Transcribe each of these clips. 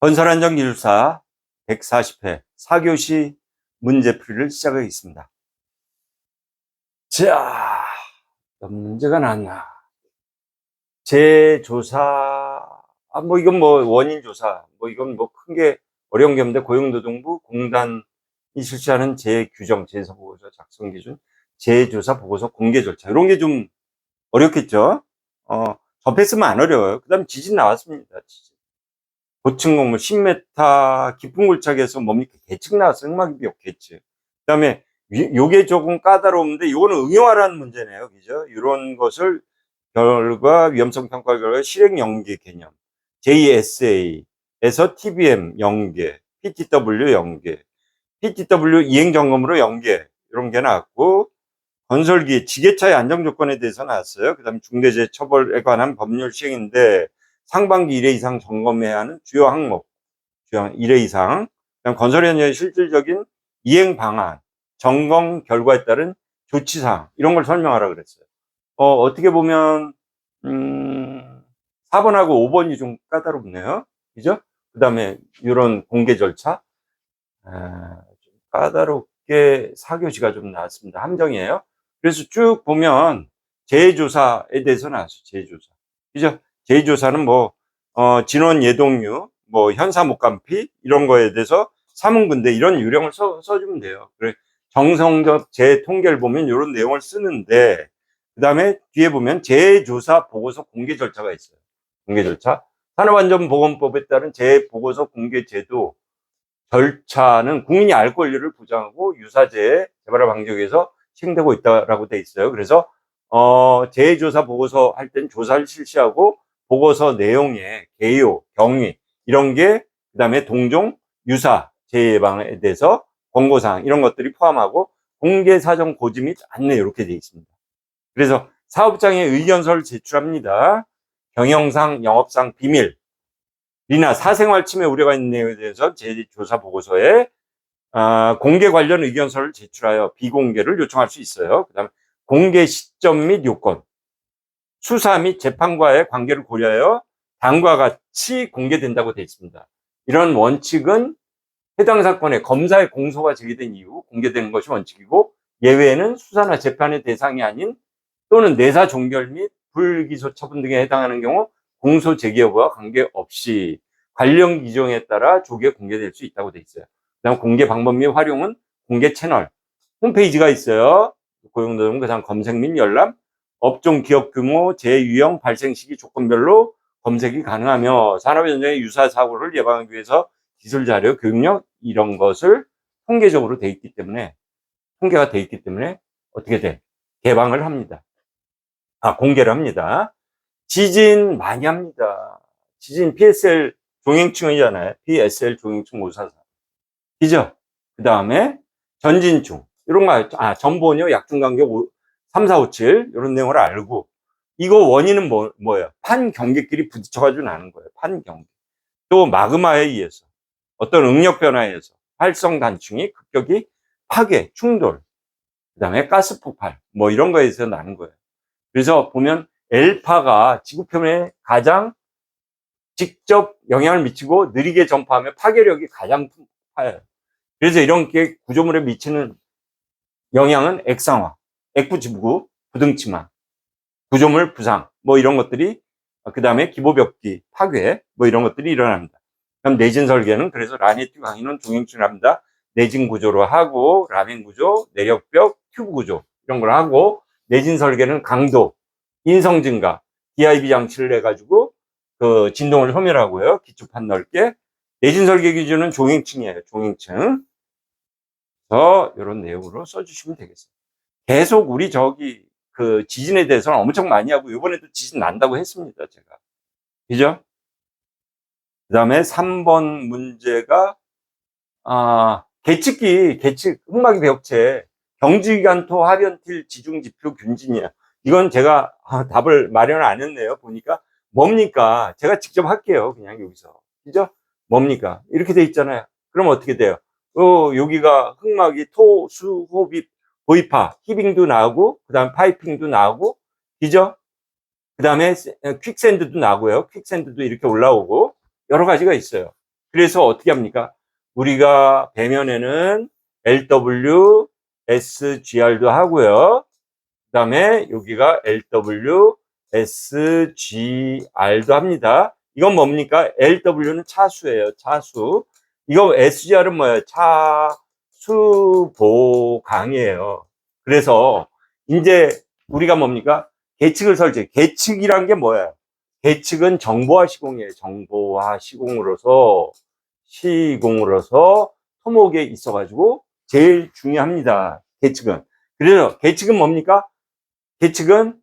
건설안전기술사 140회 4교시 문제풀이를 시작하겠습니다. 자, 어떤 문제가 나왔나? 재조사, 이건 원인조사, 이건 큰 게 어려운 게 없는데, 고용노동부 공단이 실시하는 재규정, 재서보고서 작성 기준, 재조사 보고서 공개 절차. 이런 게 좀 어렵겠죠? 접했으면 안 어려워요. 그 다음에 지진 나왔습니다. 지진. 고층 건물 10m 깊은 골짜기에서 뭡니까? 계측 나왔어요. 흑막이비옥 계측. 그 다음에 요게 조금 까다로운데 요거는 응용하라는 문제네요. 그죠? 이런 것을 결과 위험성 평가 결과 실행 연계 개념 JSA에서 TBM 연계, PTW 연계, PTW 이행 점검으로 연계 이런 게 나왔고, 건설기 지게차의 안정 조건에 대해서 나왔어요. 그다음에 중대재해처벌에 관한 법률 시행인데 상반기 1회 이상 점검해야 하는 주요 항목, 1회 이상. 그다음 건설 현장의 실질적인 이행 방안, 점검 결과에 따른 조치사항 이런 걸 설명하라 그랬어요. 어떻게 보면 4번하고 5번이 좀 까다롭네요. 그죠? 그다음에 이런 공개 절차 좀 까다롭게 4교시가 좀 나왔습니다. 함정이에요. 그래서 쭉 보면 재조사에 대해서 나왔어요. 재조사. 그죠? 재조사는 진원 예동률, 현사 목감피 이런 거에 대해서 사문근대 이런 유령을 써주면 돼요. 그래 정성적 재통계를 보면 이런 내용을 쓰는데, 그 다음에 뒤에 보면 재조사 보고서 공개 절차가 있어요. 공개 절차. 산업안전보건법에 따른 재보고서 공개 제도 절차는 국민이 알 권리를 보장하고 유사재해 재발을 방지하기 위해서 시행되고 있다라고 돼 있어요. 그래서 재조사 보고서 할 땐 조사를 실시하고 보고서 내용에 개요, 경위 이런 게, 그다음에 동종, 유사 재해 예방에 대해서 권고사항 이런 것들이 포함하고 공개 사정 고지 및 안내 이렇게 돼 있습니다. 그래서 사업장에 의견서를 제출합니다. 경영상, 영업상 비밀 이나 사생활 침해 우려가 있는 내용에 대해서 재조사 보고서에 공개 관련 의견서를 제출하여 비공개를 요청할 수 있어요. 그다음에 공개 시점 및 요건, 수사 및 재판과의 관계를 고려하여 다음과 같이 공개된다고 되어 있습니다. 이런 원칙은 해당 사건의 검사의 공소가 제기된 이후 공개되는 것이 원칙이고, 예외에는 수사나 재판의 대상이 아닌 또는 내사 종결 및 불기소 처분 등에 해당하는 경우 공소 제기 여부와 관계없이 관련 규정에 따라 조기에 공개될 수 있다고 돼 있어요. 그다음 공개 방법 및 활용은 공개 채널, 홈페이지가 있어요. 고용노동부, 그다음 검색 및 열람, 업종 기업 규모, 재해 유형, 발생 시기 조건별로 검색이 가능하며 산업 현장의 유사 사고를 예방하기 위해서 기술 자료, 교육력 이런 것을 통계적으로 돼 있기 때문에, 통계가 돼 있기 때문에 어떻게 돼? 개방을 합니다. 공개를 합니다. 지진 많이 합니다. 지진 PSL 종행층이잖아요. PSL 종행층 544. 그죠? 그 다음에 전진충. 이런 거, 전보뇨, 약중간격 3457. 이런 내용을 알고. 이거 원인은 뭐예요? 판 경계끼리 부딪혀가지고 나는 거예요. 판 경계. 또 마그마에 의해서, 어떤 응력 변화에 의해서 활성 단층이 급격히 파괴, 충돌. 그 다음에 가스 폭발. 이런 거에 의해서 나는 거예요. 그래서 보면 L파가 지구표면에 가장 직접 영향을 미치고 느리게 전파하며 파괴력이 가장 높아요. 그래서 이런 게 구조물에 미치는 영향은 액상화, 액부지구, 부등치마, 구조물 부상, 이런 것들이, 그 다음에 기보벽기, 파괴, 이런 것들이 일어납니다. 그럼 내진 설계는 그래서 라네트 강인원 종행층을 합니다. 내진 구조로 하고, 라멘 구조, 내력벽, 튜브 구조, 이런 걸 하고, 내진 설계는 강도, 인성 증가, DIB 장치를 해가지고, 진동을 소멸하고요. 기초판 넓게. 내진 설계 기준은 종행층이에요. 종행층. 이런 내용으로 써주시면 되겠어요. 계속 우리 지진에 대해서는 엄청 많이 하고, 이번에도 지진 난다고 했습니다. 제가. 그죠? 그 다음에 3번 문제가, 계측, 흑막이 배역체, 경지기관토 하변틸 지중지표 균진이야. 이건 제가 답을 마련을 안 했네요. 보니까 뭡니까? 제가 직접 할게요. 그냥 여기서. 그죠? 뭡니까? 이렇게 돼 있잖아요. 그럼 어떻게 돼요? 여기가 흑막이 토, 수, 호흡, 보이파, 히빙도 나오고, 그 다음 파이핑도 나오고, 그죠? 그 다음에 퀵샌드도 나고요. 퀵샌드도 이렇게 올라오고, 여러 가지가 있어요. 그래서 어떻게 합니까? 우리가 배면에는 LW, SGR도 하고요. 그 다음에 여기가 LW, SGR도 합니다. 이건 뭡니까? LW는 차수예요. 차수. 이거 SGR은 뭐예요? 차수보강이에요. 그래서 이제 우리가 뭡니까? 계측을 설정. 계측이란 게 뭐예요? 계측은 정보화 시공이에요. 정보화 시공으로서 토목에 있어가지고 제일 중요합니다. 계측은. 그래서 계측은 뭡니까? 계측은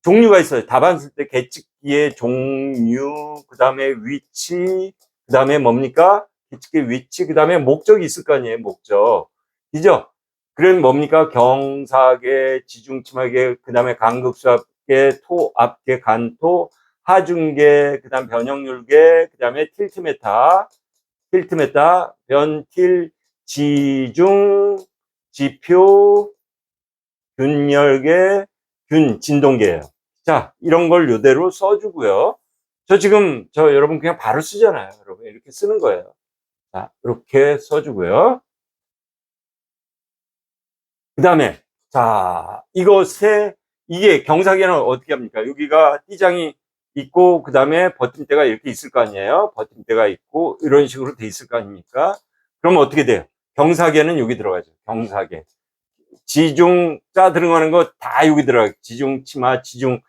종류가 있어요. 답안 쓸 때 계측기의 종류, 그 다음에 위치, 그 다음에 뭡니까? 계측기의 위치, 그 다음에 목적이 있을 거 아니에요. 목적. 그죠? 그럼 뭡니까? 경사계, 지중치마계, 그 다음에 간극수압계, 토압계, 간토, 하중계, 그 다음 변형률계, 그 다음에 틸트메타, 변틸, 지중, 지표, 균열계, 진동계예요. 자, 이런 걸 이대로 써주고요. 저 여러분 그냥 바로 쓰잖아요. 여러분 이렇게 쓰는 거예요. 자, 이렇게 써주고요. 그 다음에 자, 이게 경사계는 어떻게 합니까? 여기가 띠장이 있고 그 다음에 버팀대가 이렇게 있을 거 아니에요. 버팀대가 있고 이런 식으로 돼 있을 거 아닙니까? 그러면 어떻게 돼요? 경사계는 여기 들어가죠. 경사계. 지중 자 들어가는 거 다 여기 들어가요. 지중 치마, 지중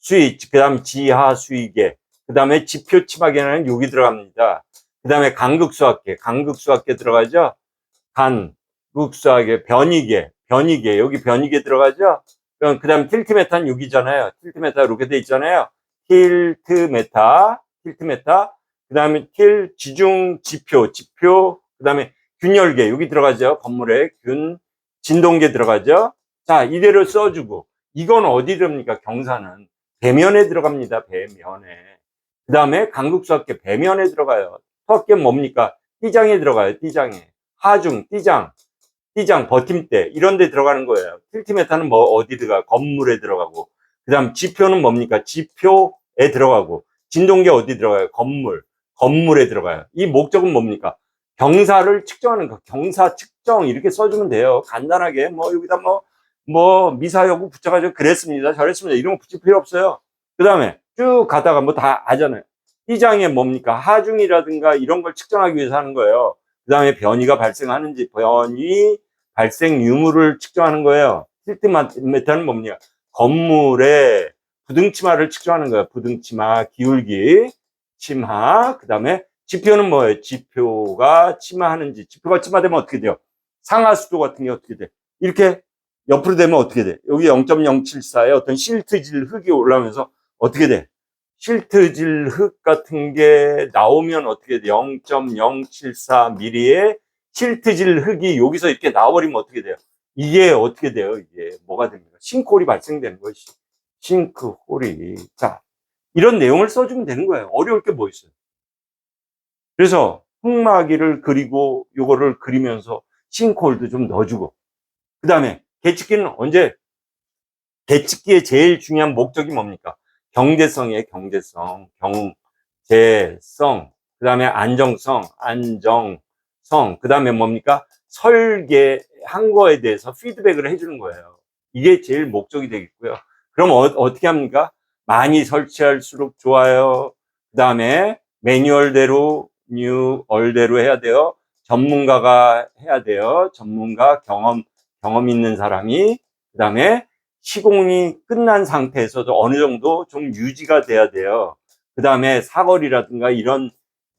수위, 그 다음 지하 수위계, 그 다음에 지표 치마계는 여기 들어갑니다. 그 다음에 간극수학계 들어가죠. 간극수학계, 변이계 여기 변이계 들어가죠. 그 다음에 틸트메타는 여기잖아요. 틸트메타 이렇게 돼 있잖아요. 틸트메타, 그 다음에 지중 지표, 그 다음에 균열계 여기 들어가죠. 건물에 진동계 들어가죠. 자, 이대로 써주고 이건 어디 들어갑니까? 경사는 배면에 들어갑니다. 배면에. 그 다음에 간극수학계 배면에 들어가요. 토합계 뭡니까? 띠장에 들어가요. 띠장에. 하중, 띠장, 버팀대 이런 데 들어가는 거예요. 틸트메타는 뭐 어디 들어가? 건물에 들어가고. 그 다음 지표는 뭡니까? 지표에 들어가고. 진동계 어디 들어가요? 건물에 들어가요. 이 목적은 뭡니까? 경사를 측정하는 거. 경사 측정 이렇게 써주면 돼요. 간단하게 뭐 여기다 뭐 미사여구 붙여가지고 그랬습니다. 저랬습니다. 이런 거 붙일 필요 없어요. 그 다음에 쭉 가다가 뭐 다 아잖아요. 이 장에 뭡니까? 하중이라든가 이런 걸 측정하기 위해서 하는 거예요. 그 다음에 변이가 발생하는지 변이 발생 유무를 측정하는 거예요. 틸트메타는 뭡니까? 건물의 부등치마를 측정하는 거예요. 부등치마, 기울기, 침하. 그 다음에 지표는 뭐예요? 지표가 침하하는지. 지표가 침하되면 어떻게 돼요? 상하수도 같은 게 어떻게 돼? 이렇게 옆으로 되면 어떻게 돼? 여기 0.074에 어떤 실트질 흙이 올라오면서 어떻게 돼? 실트질 흙 같은 게 나오면 어떻게 돼? 0.074mm의 실트질 흙이 여기서 이렇게 나와버리면 어떻게 돼요? 이게 어떻게 돼요? 이게 뭐가 됩니까? 싱크홀이 발생되는 거예요. 싱크홀이. 자, 이런 내용을 써주면 되는 거예요. 어려울 게 뭐 있어요? 그래서 흙막이를 그리고 요거를 그리면서 싱크홀도 좀 넣어주고 그 다음에 계측기는 계측기의 제일 중요한 목적이 뭡니까? 경제성이에요. 경제성. 그 다음에 안정성. 그 다음에 뭡니까? 설계한 거에 대해서 피드백을 해주는 거예요. 이게 제일 목적이 되겠고요. 그럼 어떻게 합니까? 많이 설치할수록 좋아요. 그 다음에 매뉴얼대로, 뉴얼대로 해야 돼요. 전문가가 해야 돼요. 전문가, 경험 있는 사람이. 그 다음에 시공이 끝난 상태에서도 어느 정도 좀 유지가 돼야 돼요. 그 다음에 사거리라든가 이런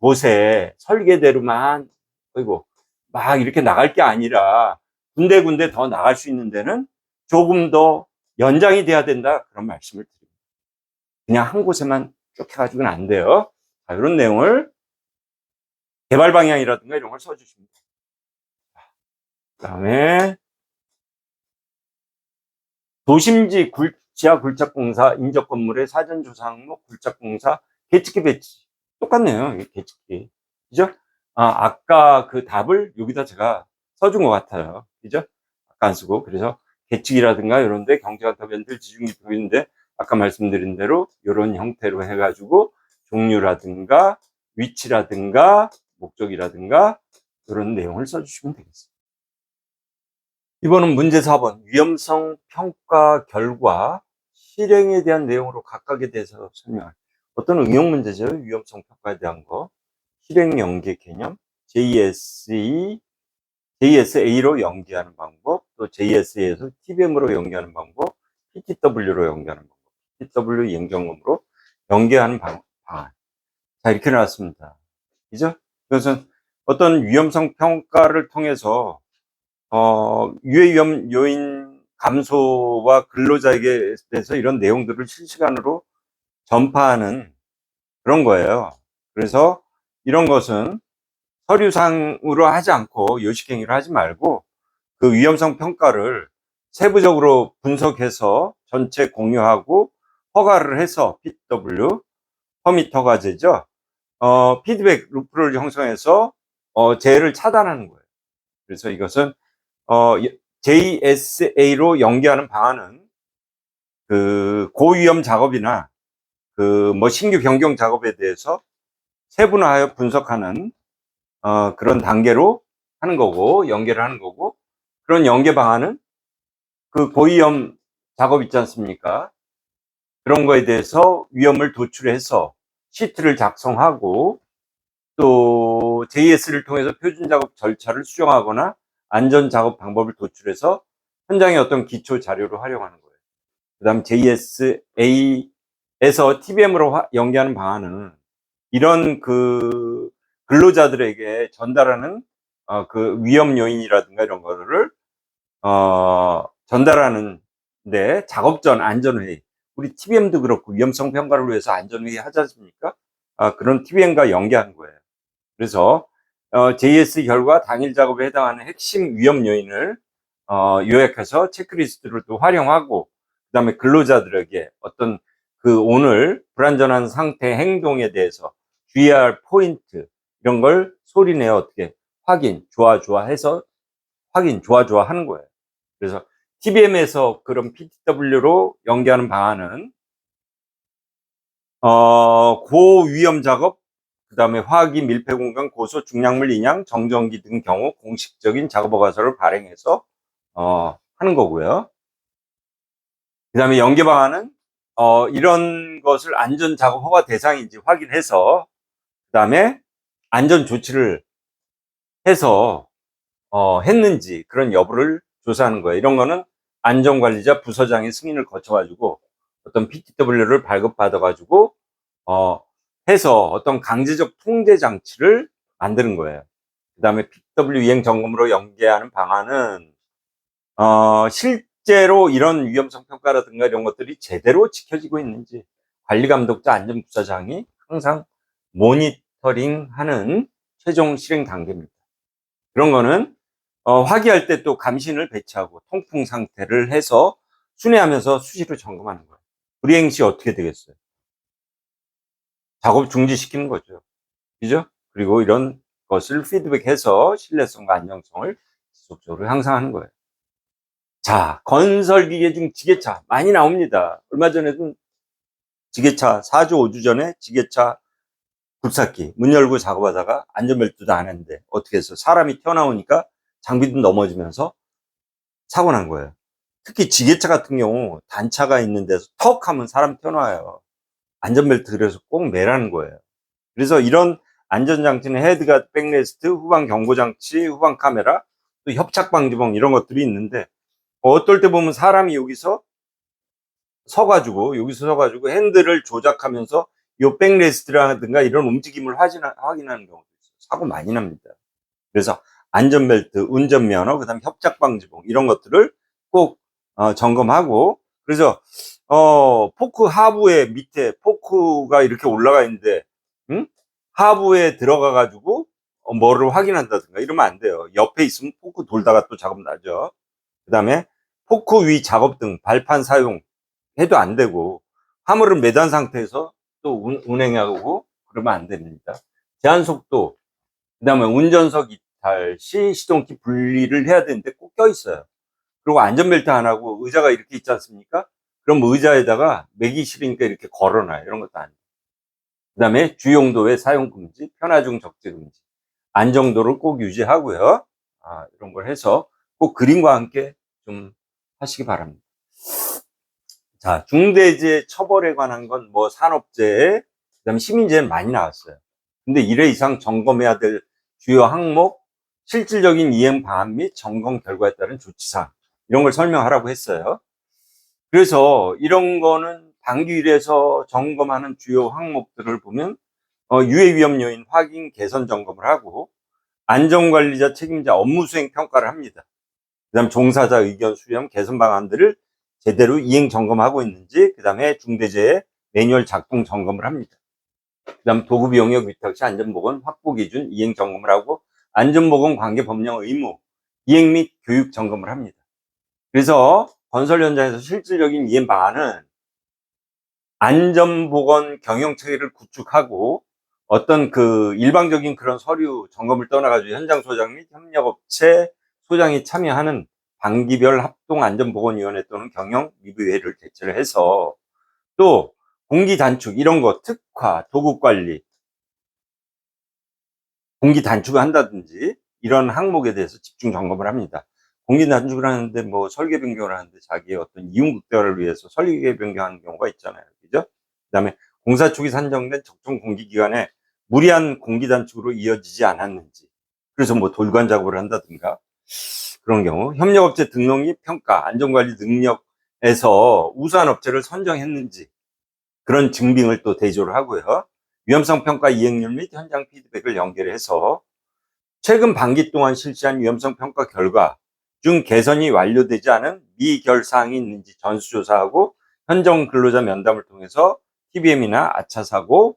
곳에 설계대로만, 그리고 막 이렇게 나갈 게 아니라 군데군데 더 나갈 수 있는 데는 조금 더 연장이 돼야 된다. 그런 말씀을 드립니다. 그냥 한 곳에만 쭉 해가지고는 안 돼요. 자, 이런 내용을 개발 방향이라든가 이런 걸 써주십니다. 그 다음에 도심지 지하 굴착공사 인접 건물의 사전 조사 항목 굴착공사 계측기 배치 똑같네요. 계측기 그죠? 아까 그 답을 여기다 제가 써준 것 같아요. 그죠? 아까 안 쓰고 그래서 계측이라든가 이런데 경제간섭연들 지중기표인데 아까 말씀드린 대로 이런 형태로 해가지고 종류라든가 위치라든가 목적이라든가 그런 내용을 써주시면 되겠습니다. 이번은 문제 4번 위험성 평가 결과 실행에 대한 내용으로 각각에 대해서 설명할 어떤 응용 문제죠. 위험성 평가에 대한 거 실행 연계 개념 JSA로 연계하는 방법, 또 JSA에서 TBM으로 연계하는 방법, PTW로 연계하는 방법, PTW 이행점검으로 연계하는 방안. 자, 이렇게 나왔습니다. 그죠? 그것은 어떤 위험성 평가를 통해서 유해 위험 요인 감소와 근로자에게 대해서 이런 내용들을 실시간으로 전파하는 그런 거예요. 그래서 이런 것은 서류상으로 하지 않고 요식행위로 하지 말고 그 위험성 평가를 세부적으로 분석해서 전체 공유하고 허가를 해서 PW, 퍼밋 허가제죠. 피드백 루프를 형성해서 재해를 차단하는 거예요. 그래서 이것은 JSA로 연계하는 방안은 그 고위험 작업이나 그 뭐 신규 변경 작업에 대해서 세분화하여 분석하는 그런 단계로 하는 거고 연계를 하는 거고 그런 연계 방안은 그 고위험 작업 있지 않습니까? 그런 거에 대해서 위험을 도출해서 시트를 작성하고 또 JS를 통해서 표준 작업 절차를 수정하거나 안전 작업 방법을 도출해서 현장의 어떤 기초 자료로 활용하는 거예요. 그다음 JSA에서 TBM으로 연계하는 방안은 이런 그 근로자들에게 전달하는 그 위험 요인이라든가 이런 거를 전달하는데 작업 전 안전회의 우리 TBM도 그렇고 위험성 평가를 위해서 안전회의 하지 않습니까? 그런 TBM과 연계하는 거예요. 그래서 JS 결과 당일 작업에 해당하는 핵심 위험 요인을 요약해서 체크리스트를 또 활용하고 그다음에 근로자들에게 어떤 그 오늘 불안전한 상태 행동에 대해서 주의해야 할 포인트 이런 걸 소리내어 어떻게 확인 좋아 해서 확인 좋아 하는 거예요. 그래서 TBM에서 그런 PTW로 연계하는 방안은 고위험 작업 그다음에 화학이 밀폐 공간 고소 중량물 인양 정전기 등 경우 공식적인 작업 허가서를 발행해서 하는 거고요. 그다음에 연계 방안은 이런 것을 안전 작업 허가 대상인지 확인해서 그다음에 안전 조치를 해서 했는지 그런 여부를 조사하는 거예요. 이런 거는 안전관리자 부서장의 승인을 거쳐가지고 어떤 PTW를 발급받아가지고 해서 어떤 강제적 통제 장치를 만드는 거예요. 그 다음에 PTW 이행 점검으로 연계하는 방안은 실제로 이런 위험성 평가라든가 이런 것들이 제대로 지켜지고 있는지 관리감독자 안전부서장이 항상 모니터링하는 최종 실행 단계입니다. 그런 거는 화기할 때 또 감신을 배치하고 통풍 상태를 해서 순회하면서 수시로 점검하는 거예요. 불이행 시 어떻게 되겠어요? 작업 중지시키는 거죠. 그죠? 그리고 이런 것을 피드백해서 신뢰성과 안정성을 지속적으로 향상하는 거예요. 자, 건설기계 중 지게차 많이 나옵니다. 얼마 전에도 지게차 4주 5주 전에 지게차 굴삭기 문 열고 작업하다가 안전벨트도 안 했는데 어떻게 해서 사람이 튀어나오니까 장비도 넘어지면서 사고 난 거예요. 특히 지게차 같은 경우 단차가 있는 데서 턱 하면 사람 튀어나와요. 안전벨트 그래서 꼭 매라는 거예요. 그래서 이런 안전장치는 헤드가드, 백레스트, 후방 경고장치, 후방 카메라, 또 협착방지봉 이런 것들이 있는데 어떨 때 보면 사람이 여기서 서가지고 핸들을 조작하면서 요 백레스트라든가 이런 움직임을 확인하는 경우도 있어요. 사고 많이 납니다. 그래서 안전벨트, 운전면허, 그다음 협착방지봉 이런 것들을 꼭 점검하고 그래서 포크 하부에 밑에 포크가 이렇게 올라가 있는데 하부에 들어가 가지고 뭐를 확인한다든가 이러면 안 돼요. 옆에 있으면 포크 돌다가 또 작업 나죠. 그다음에 포크 위 작업 등 발판 사용 해도 안 되고 화물은 매단 상태에서 또 운행하고 그러면 안 됩니다. 제한 속도 그다음에 운전석 이탈 시 시동키 분리를 해야 되는데 꼭 껴 있어요. 그리고 안전벨트 안 하고 의자가 이렇게 있지 않습니까? 그럼 의자에다가 매기 싫으니까 이렇게 걸어놔요. 이런 것도 안 돼요. 그다음에 주용도의 사용 금지, 편하중 적재 금지. 안정도를 꼭 유지하고요. 이런 걸 해서 꼭 그림과 함께 좀 하시기 바랍니다. 자, 중대재해 처벌에 관한 건 뭐 산업재해, 그다음에 시민재해 많이 나왔어요. 근데 1회 이상 점검해야 될 주요 항목, 실질적인 이행 방안 및 점검 결과에 따른 조치사항, 이런 걸 설명하라고 했어요. 그래서 이런 거는 당기 1에서 점검하는 주요 항목들을 보면 유해 위험 요인 확인 개선 점검을 하고, 안전관리자 책임자 업무 수행 평가를 합니다. 그다음 종사자 의견 수렴 개선 방안들을 제대로 이행 점검하고 있는지, 그다음에 중대재해 매뉴얼 작동 점검을 합니다. 그다음 도급 용역 위탁 시 안전보건 확보 기준 이행 점검을 하고, 안전보건 관계 법령 의무 이행 및 교육 점검을 합니다. 그래서 건설 현장에서 실질적인 이행 방안은 안전보건 경영 체계를 구축하고, 어떤 그 일방적인 그런 서류 점검을 떠나가지고 현장 소장 및 협력업체 소장이 참여하는 반기별 합동안전보건위원회 또는 경영리뷰회를 개최를 해서, 또 공기 단축 이런 거 특화, 도급 관리, 공기 단축을 한다든지 이런 항목에 대해서 집중 점검을 합니다. 공기 단축을 하는데 뭐 설계 변경을 하는데 자기의 어떤 이윤 극대화를 위해서 설계 변경하는 경우가 있잖아요. 그죠? 그다음에 공사 초기 산정된 적정 공기 기간에 무리한 공기 단축으로 이어지지 않았는지, 그래서 뭐 돌관 작업을 한다든가 그런 경우, 협력업체 등록 및 평가, 안전관리 능력에서 우수한 업체를 선정했는지 그런 증빙을 또 대조를 하고요. 위험성 평가 이행률 및 현장 피드백을 연결해서 최근 반기 동안 실시한 위험성 평가 결과 중 개선이 완료되지 않은 미결 사항이 있는지 전수조사하고, 현장 근로자 면담을 통해서 TBM이나 아차 사고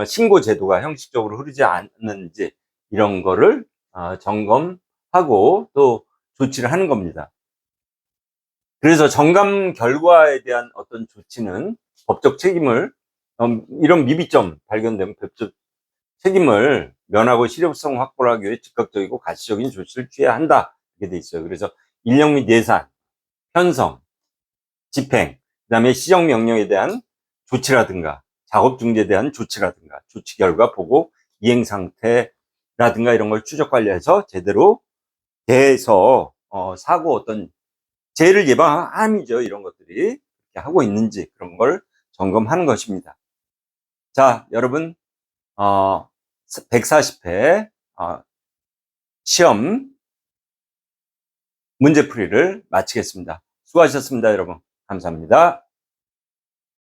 신고 제도가 형식적으로 흐르지 않는지 이런 거를 점검하고 또 조치를 하는 겁니다. 그래서 점검 결과에 대한 어떤 조치는 법적 책임을, 이런 미비점 발견되면 법적 책임을 면하고 실효성 확보를 하기 위해 즉각적이고 가시적인 조치를 취해야 한다, 이렇게 돼 있어요. 그래서 인력 및 예산, 편성, 집행, 그다음에 시정 명령에 대한 조치라든가 작업 중지에 대한 조치라든가 조치 결과 보고 이행 상태라든가 이런 걸 추적 관리해서 제대로 대해서 사고 어떤 재해를 예방함이죠. 이런 것들이 하고 있는지 그런 걸 점검하는 것입니다. 자, 여러분 140회 시험 문제풀이를 마치겠습니다. 수고하셨습니다, 여러분. 감사합니다.